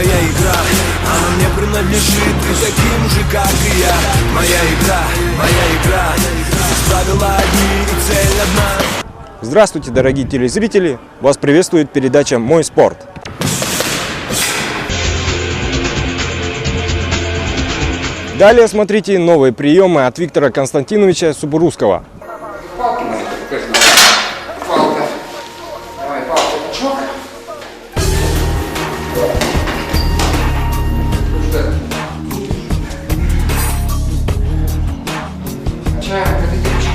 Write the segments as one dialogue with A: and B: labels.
A: моя игра, она мне принадлежит, ты таким же, как и я. Моя игра, правила одни и цель одна.
B: Здравствуйте, дорогие телезрители! Вас приветствует передача «Мой спорт». Далее смотрите новые приемы от Виктора Константиновича Субурусского.
C: Палка. Давай, палка, пучок. Качаем вот эти ручки.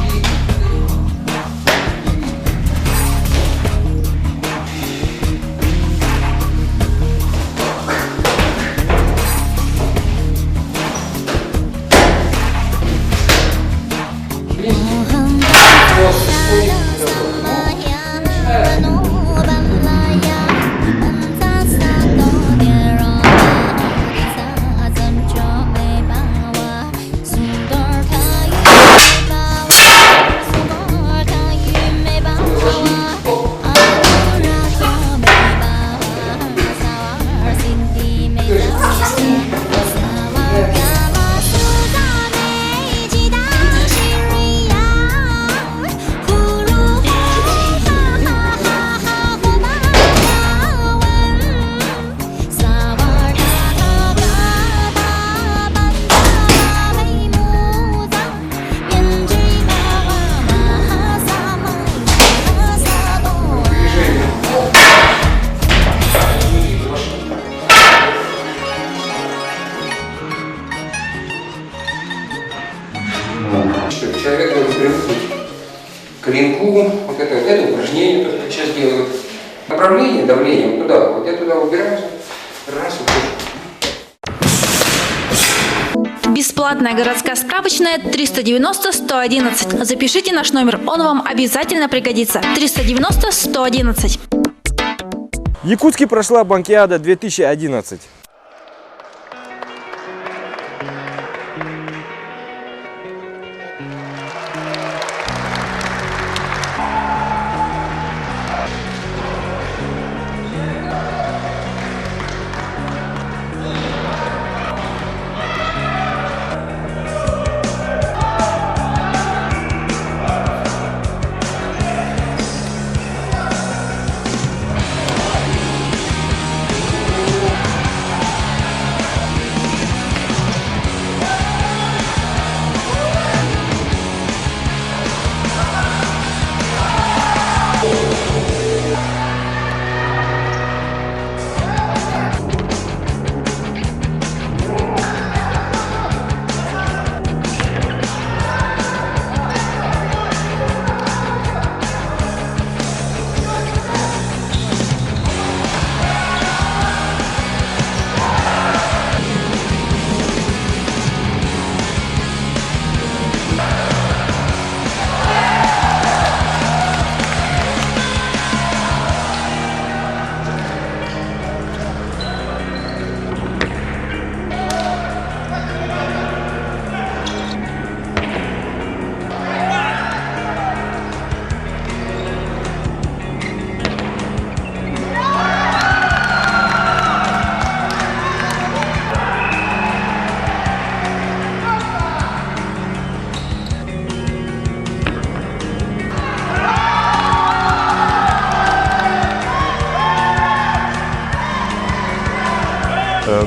C: Человек должен привыкнуть к клинку, вот это упражнение, то, что сейчас делают. Направление, давление, вот туда, вот я туда убираюсь, раз, вот.
D: Бесплатная городская справочная 390-111. Запишите наш номер, он вам обязательно пригодится. 390-111.
B: В Якутске прошла Банкиада 2011.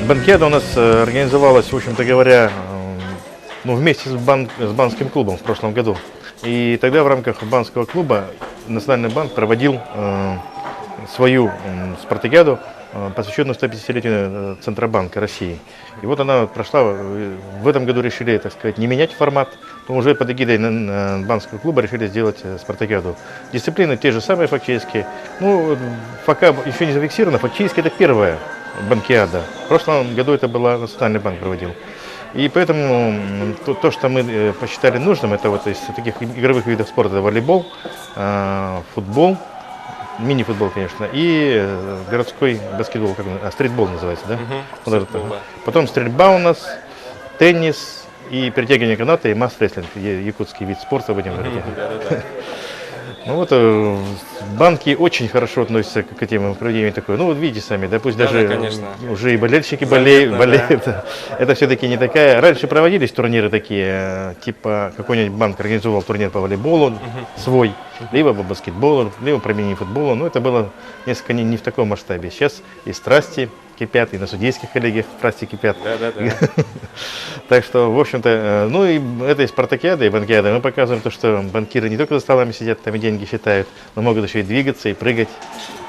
E: Банкета у нас организовалась, в общем-то говоря, вместе с банским клубом в прошлом году. И тогда в рамках банского клуба Национальный банк проводил свою спартакиаду, посвященную 150-летию Центробанка России. И вот она прошла. В этом году решили, так сказать, не менять формат, но уже под эгидой банского клуба решили сделать спартакиаду. Дисциплины те же самые фактически. Пока еще не зафиксировано, фактически это первая банкиада. В прошлом году это была Национальный банк проводил. И поэтому то, что мы посчитали нужным, это вот из таких игровых видов спорта: волейбол, футбол, мини-футбол, конечно, и городской баскетбол, стритбол называется, да? Потом стрельба у нас, теннис и перетягивание каната и масс-рестлинг, якутский вид спорта, будем говорить. Ну вот банки очень хорошо относятся к этим проведениям такой. Ну вот видите сами, да, пусть даже
B: конечно.
E: уже и болельщики
B: Заметно,
E: болеют. Это все-таки не такая. Раньше проводились турниры такие, типа какой-нибудь банк организовал турнир по волейболу свой, либо по баскетболу, либо по мини-футболу. Но это было несколько не в таком масштабе. Сейчас и страсти кипят, и на судейских коллегиях страсти кипят.
B: Да.
E: Так что, в общем-то, ну и этой спартакиады и банкиады мы показываем то, что банкиры не только за столами сидят, там и деньги считают, но могут еще и двигаться, и прыгать,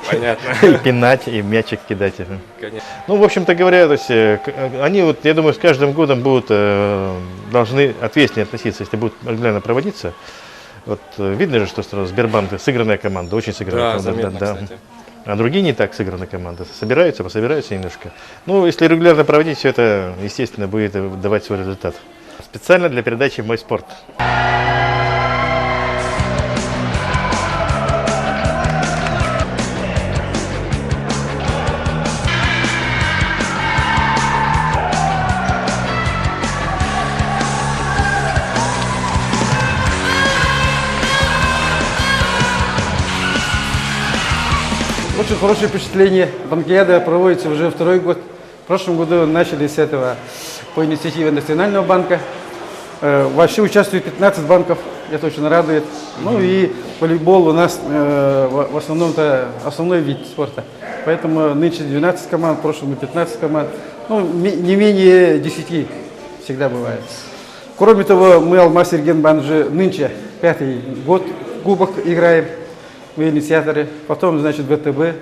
B: Понятно.
E: и пинать, и мячик кидать.
B: Конечно.
E: Ну, в общем-то говоря, то есть, они, вот, я думаю, с каждым годом будут, должны ответственнее относиться, если будут регулярно проводиться. Вот видно же, что Сбербанк сыгранная команда, очень сыгранная команда.
B: Заметно, кстати.
E: А другие не так сыграны команды. Пособираются немножко. Ну, если регулярно проводить, все это, естественно, будет давать свой результат. Специально для передачи «Мой спорт».
F: Очень хорошее впечатление. Банкиада проводится уже второй год. В прошлом году начали с этого по инициативе Национального банка. Вообще участвует 15 банков, это очень радует. Ну и волейбол у нас в основном-то основной вид спорта. Поэтому нынче 12 команд, в прошлом 15 команд. Ну, не менее 10 всегда бывает. Кроме того, мы Алмаз-Эрген уже нынче 5-й год кубок играем. Мы инициаторы. Потом, значит, ВТБ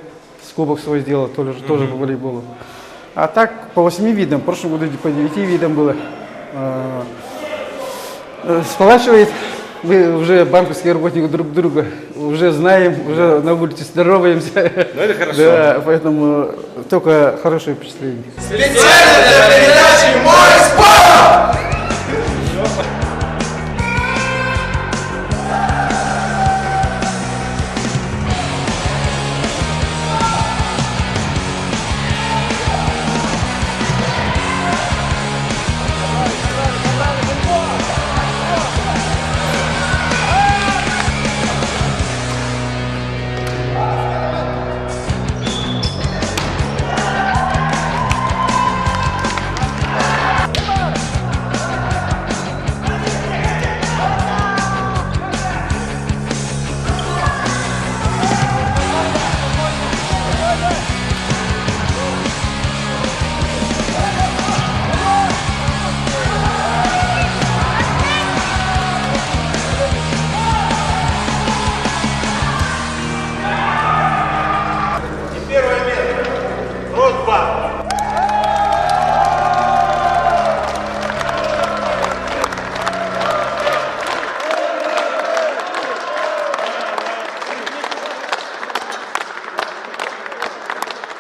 F: с кубок свой сделал, тоже по волейболу. А так, по 8 видам. В прошлом году по 9 видам было. Сплачивает. Мы уже банковские работники друг друга уже знаем, уже на улице здороваемся.
B: Ну это хорошо.
F: Да, поэтому только хорошее впечатление.
A: Специально для передачи «Мой спорт».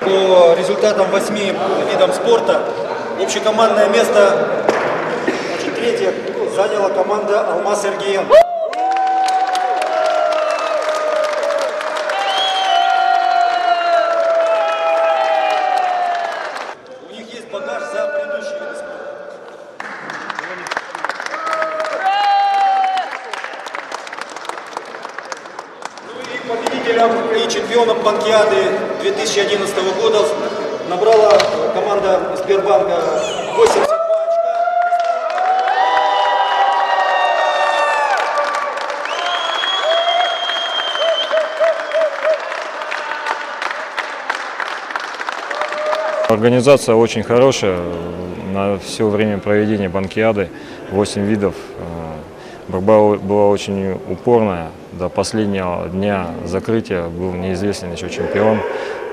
G: По результатам 8 видам спорта общекомандное место, значит, третье заняла команда «Алмаз-Эрген». У них есть багаж за предыдущие виды спорта. Ну и победителем и чемпионом банкиады 2011 года набрала команда Сбербанка 82 очка.
B: Организация очень хорошая. На все время проведения банкиады 8 видов. Борьба была очень упорная. До последнего дня закрытия был неизвестен еще чемпион.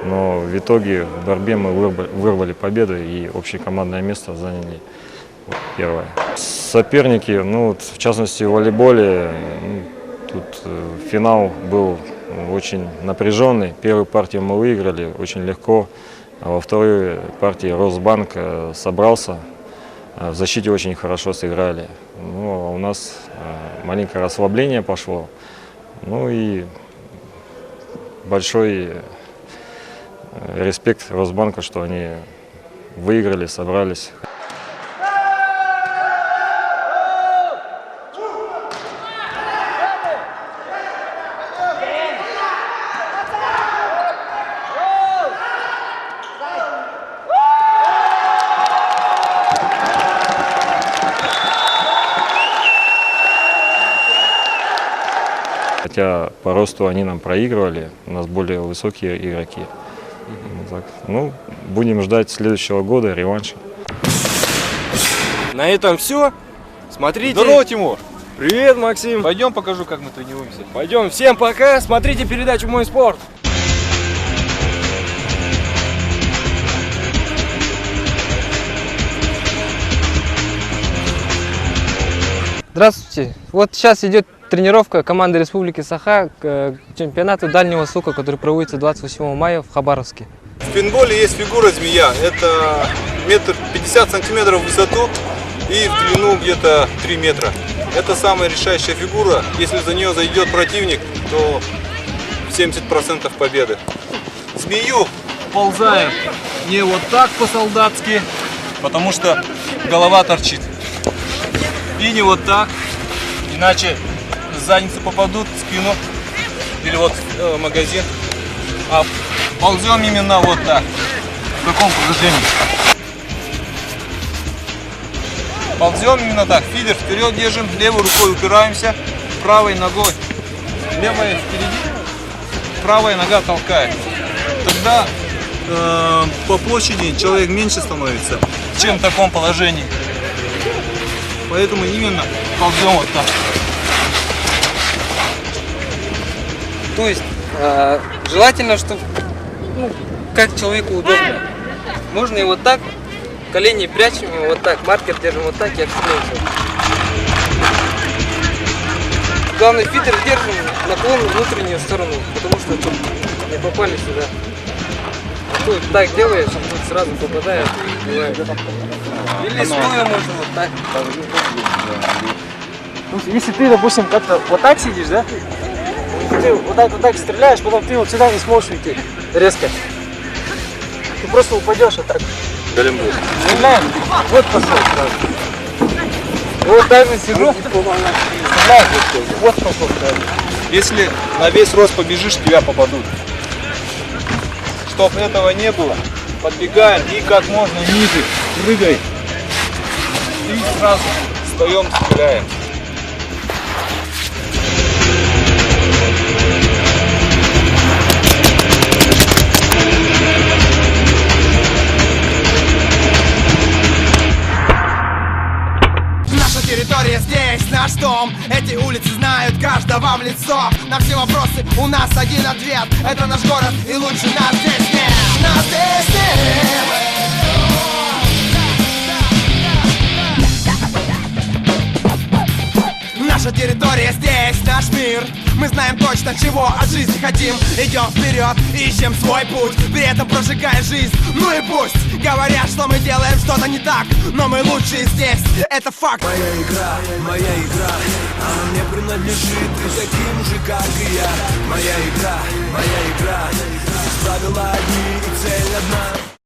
B: Но в итоге в борьбе мы вырвали победу и общекомандное место заняли первое. Соперники, ну, вот, в частности в волейболе, тут финал был очень напряженный. Первую партию мы выиграли очень легко, а во второй партии Росбанк собрался. В защите очень хорошо сыграли. Ну, а у нас маленькое расслабление пошло. Ну и большой респект Росбанку, что они выиграли, собрались. хотя по росту они нам проигрывали, у нас более высокие игроки. Вот так. Ну, будем ждать следующего года реванша.
H: На этом все. Смотрите.
I: Здорово, Тимур.
H: Привет, Максим.
I: Пойдем покажу, как мы тренируемся.
H: Пойдем. Всем пока. Смотрите передачу «Мой спорт».
J: Здравствуйте. Вот сейчас идет тренировка команды Республики Саха к чемпионату Дальнего Востока, который проводится 28 мая в Хабаровске.
I: В пейнтболе есть фигура змея. Это 1,50 сантиметров в высоту и в длину где-то 3 метра. Это самая решающая фигура. Если за нее зайдет противник, то 70% победы. Змею ползаем не вот так по-солдатски, потому что голова торчит. И не вот так, иначе задницы попадут в спину или вот в магазин. А ползем именно вот так, в таком положении. Ползем именно так, фидер вперед держим, левой рукой упираемся, правой ногой. Левая впереди, правая нога толкает. Тогда по площади человек меньше становится, чем в таком положении. Поэтому именно ползем вот так.
J: То есть желательно, чтобы как человеку удобно. Можно и вот так, колени прячем, и вот так, маркер держим вот так и отстреливаемся. Главное, фидер держим, наклон в внутреннюю сторону, потому что тут не попали сюда. А то так делаешь, тут сразу попадает и убивает. Или стоя можно вот так.
G: Если ты, допустим, как-то вот так сидишь, да? Ты вот так стреляешь, потом ты вот сюда не сможешь уйти резко. Ты просто упадешь вот так. Стреляем. Вот пошел сразу. И вот так же сижу. Стреляем. Вот пошел сразу.
I: Если на весь рост побежишь, тебя попадут. Чтоб этого не было, подбегаем и как можно ниже прыгай. И сразу встаем, стреляем.
A: Наша территория здесь, наш дом. Эти улицы знают каждого в лицо. На все вопросы у нас один ответ. Это наш город, и лучше нас здесь нет. Нас здесь нет. Наша территория здесь, наш мир. Мы знаем точно, чего от жизни хотим. Идем вперед, ищем свой путь, при этом прожигая жизнь. Ну и пусть говорят, что мы делаем что-то не так, но мы лучшие здесь, это факт. Моя игра, она мне принадлежит, ты таким же, как и я. Моя игра, здесь правила одни и цель одна.